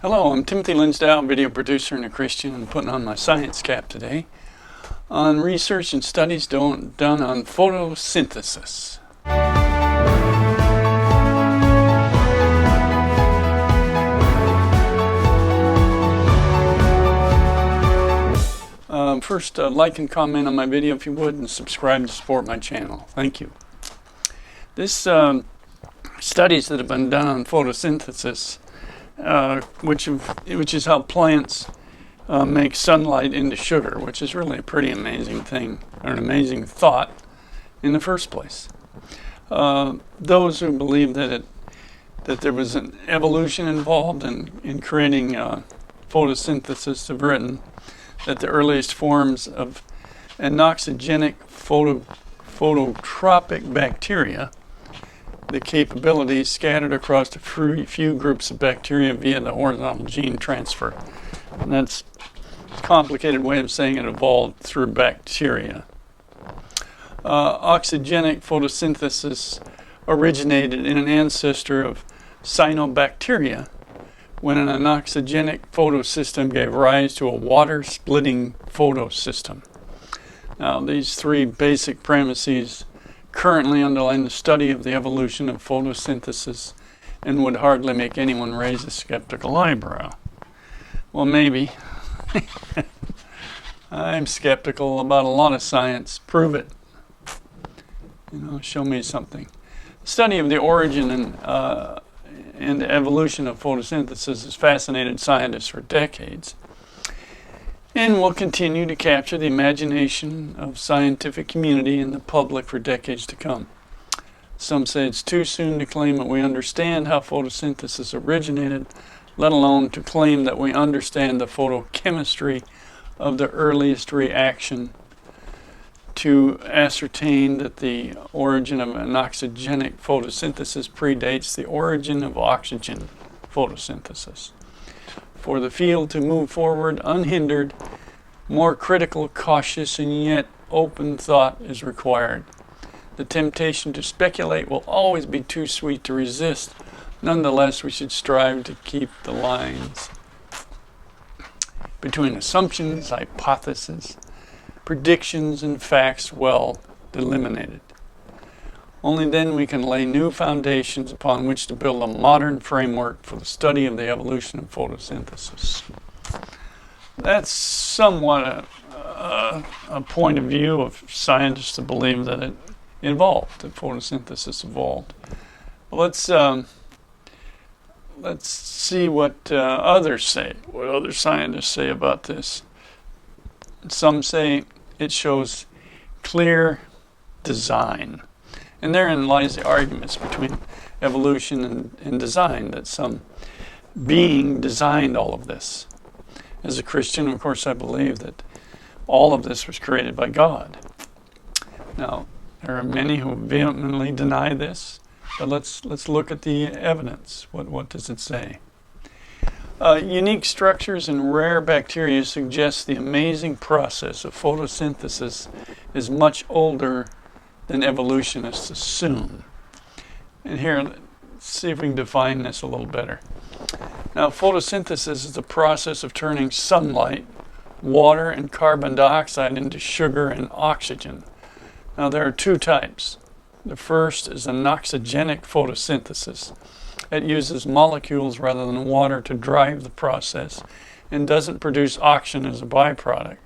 Hello, I'm Timothy Linsdau, video producer and a Christian, and putting on my science cap today on research and studies done on photosynthesis. First, like and comment on my video if you would, and subscribe to support my channel. Thank you. This studies that have been done on photosynthesis, which is how plants make sunlight into sugar, which is really a pretty amazing thing, or an amazing thought in the first place. Those who believe that there was an evolution involved in creating photosynthesis have written that the earliest forms of anoxygenic phototropic bacteria, the capabilities scattered across a few groups of bacteria via the horizontal gene transfer. And that's a complicated way of saying it evolved through bacteria. Oxygenic photosynthesis originated in an ancestor of cyanobacteria when an anoxygenic photosystem gave rise to a water-splitting photosystem. Now, these three basic premises currently underline the study of the evolution of photosynthesis and would hardly make anyone raise a skeptical eyebrow. Well, maybe. I'm skeptical about a lot of science. Prove it. Show me something. Study of the origin and the evolution of photosynthesis has fascinated scientists for decades and will continue to capture the imagination of scientific community and the public for decades to come. Some say it's too soon to claim that we understand how photosynthesis originated, let alone to claim that we understand the photochemistry of the earliest reaction to ascertain that the origin of anoxygenic photosynthesis predates the origin of oxygen photosynthesis. For the field to move forward unhindered, more critical, cautious, and yet open thought is required. The temptation to speculate will always be too sweet to resist. Nonetheless, we should strive to keep the lines between assumptions, hypotheses, predictions, and facts well delimited. Only then we can lay new foundations upon which to build a modern framework for the study of the evolution of photosynthesis. That's somewhat a point of view of scientists to believe that it evolved, that photosynthesis evolved. Let's see what others say, what other scientists say about this. Some say it shows clear design. And therein lies the arguments between evolution and design, that some being designed all of this. As a Christian, of course, I believe that all of this was created by God. Now, there are many who vehemently deny this, but let's look at the evidence. What does it say? Unique structures in rare bacteria suggest the amazing process of photosynthesis is much older than evolutionists assume. And here, let's see if we can define this a little better. Now, photosynthesis is the process of turning sunlight, water, and carbon dioxide into sugar and oxygen. Now, there are two types. The first is anoxygenic photosynthesis. It uses molecules rather than water to drive the process and doesn't produce oxygen as a byproduct.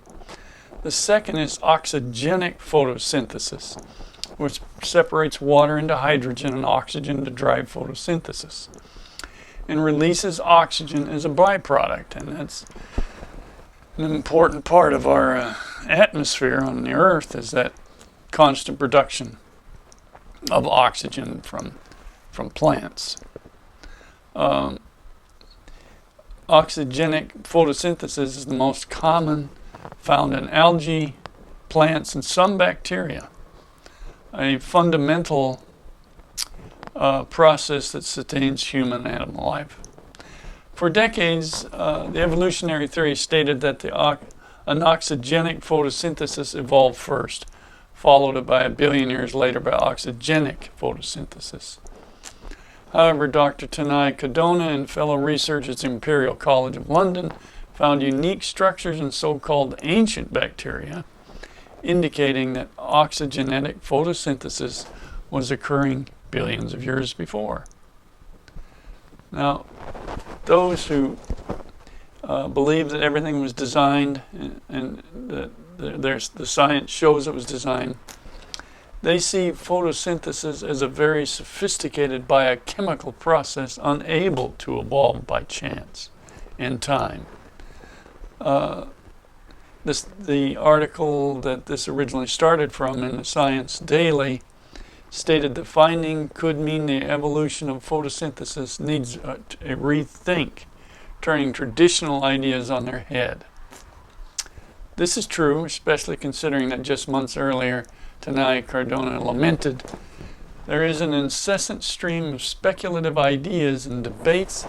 The second is oxygenic photosynthesis, which separates water into hydrogen and oxygen to drive photosynthesis, and releases oxygen as a byproduct. And that's an important part of our atmosphere on the Earth, is that constant production of oxygen from plants. Oxygenic photosynthesis is the most common, found in algae, plants, and some bacteria. A fundamental process that sustains human animal life. For decades, the evolutionary theory stated that the anoxygenic photosynthesis evolved first, followed by 1 billion years later by oxygenic photosynthesis. However, Dr. Tanai Cadona and fellow researchers at the Imperial College of London found unique structures in so-called ancient bacteria, indicating that oxygenetic photosynthesis was occurring billions of years before. Now, those who believe that everything was designed and that the science shows it was designed, they see photosynthesis as a very sophisticated biochemical process unable to evolve by chance and time. The article that this originally started from in the Science Daily stated the finding could mean the evolution of photosynthesis needs a rethink, turning traditional ideas on their head. This is true, especially considering that just months earlier, Tanai Cardona lamented, there is an incessant stream of speculative ideas and debates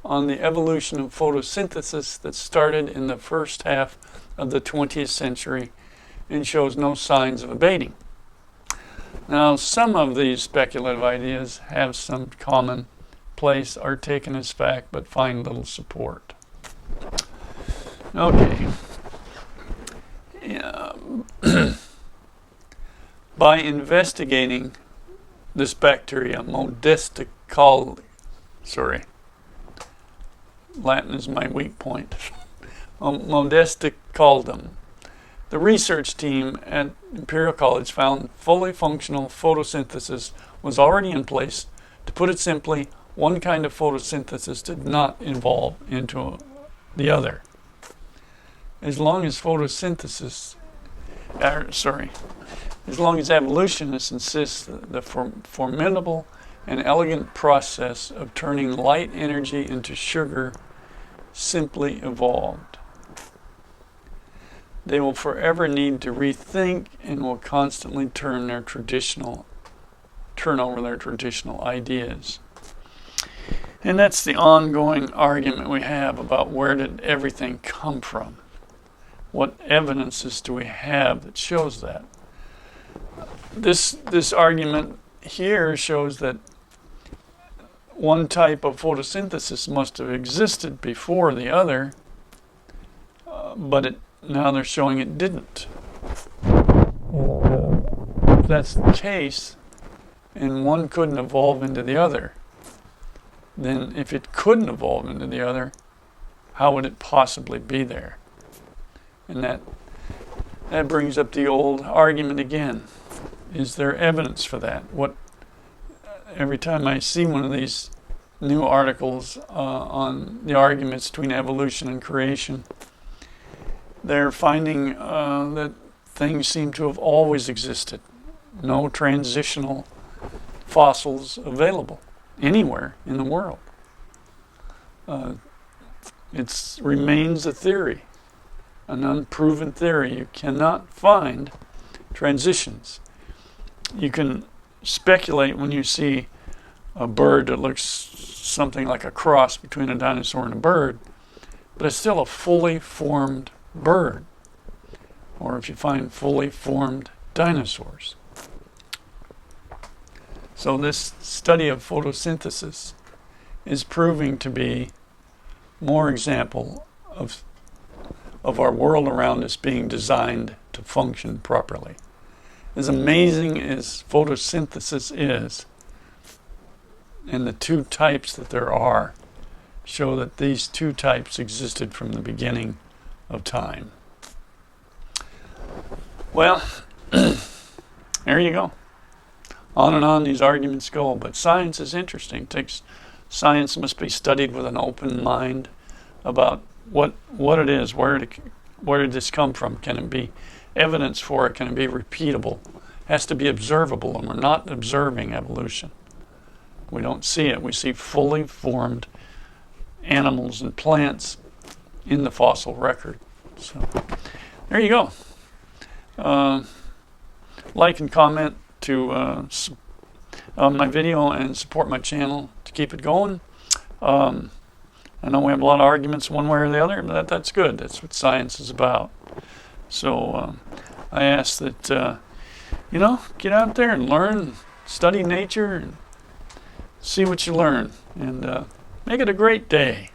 on the evolution of photosynthesis that started in the first half of the 20th century and shows no signs of abating. Now, some of these speculative ideas have some common place, are taken as fact, but find little support. Okay. By investigating this bacteria, Latin is my weak point, Modesticaldum, the research team at Imperial College found fully functional photosynthesis was already in place. To put it simply, one kind of photosynthesis did not evolve into the other. As long as evolutionists insist the formidable and elegant process of turning light energy into sugar simply evolved. They will forever need to rethink and will constantly turn over their traditional ideas. And that's the ongoing argument we have about where did everything come from? What evidences do we have that shows that? This argument here shows that one type of photosynthesis must have existed before the other, but now they're showing it didn't. If that's the case, and one couldn't evolve into the other, then if it couldn't evolve into the other, how would it possibly be there? And that brings up the old argument again. Is there evidence for that? Every time I see one of these new articles on the arguments between evolution and creation, they're finding that things seem to have always existed. No transitional fossils available anywhere in the world. It remains a theory, an unproven theory. You cannot find transitions. You can speculate when you see a bird that looks something like a cross between a dinosaur and a bird, but it's still a fully formed bird. Or if you find fully formed dinosaurs. So this study of photosynthesis is proving to be more example of our world around us being designed to function properly. As amazing as photosynthesis is, and the two types that there are, show that these two types existed from the beginning of time. Well, there you go. On and on these arguments go, but science is interesting. Science must be studied with an open mind about what it is, where did this come from? Can it be evidence for it? Can it be repeatable? It has to be observable, and we're not observing evolution. We don't see it. We see fully formed animals and plants in the fossil record. So there you go. Like and comment to on my video and support my channel to keep it going. I know we have a lot of arguments one way or the other, but that's good. That's what science is about. So I ask that, get out there and learn, study nature, and see what you learn, and make it a great day.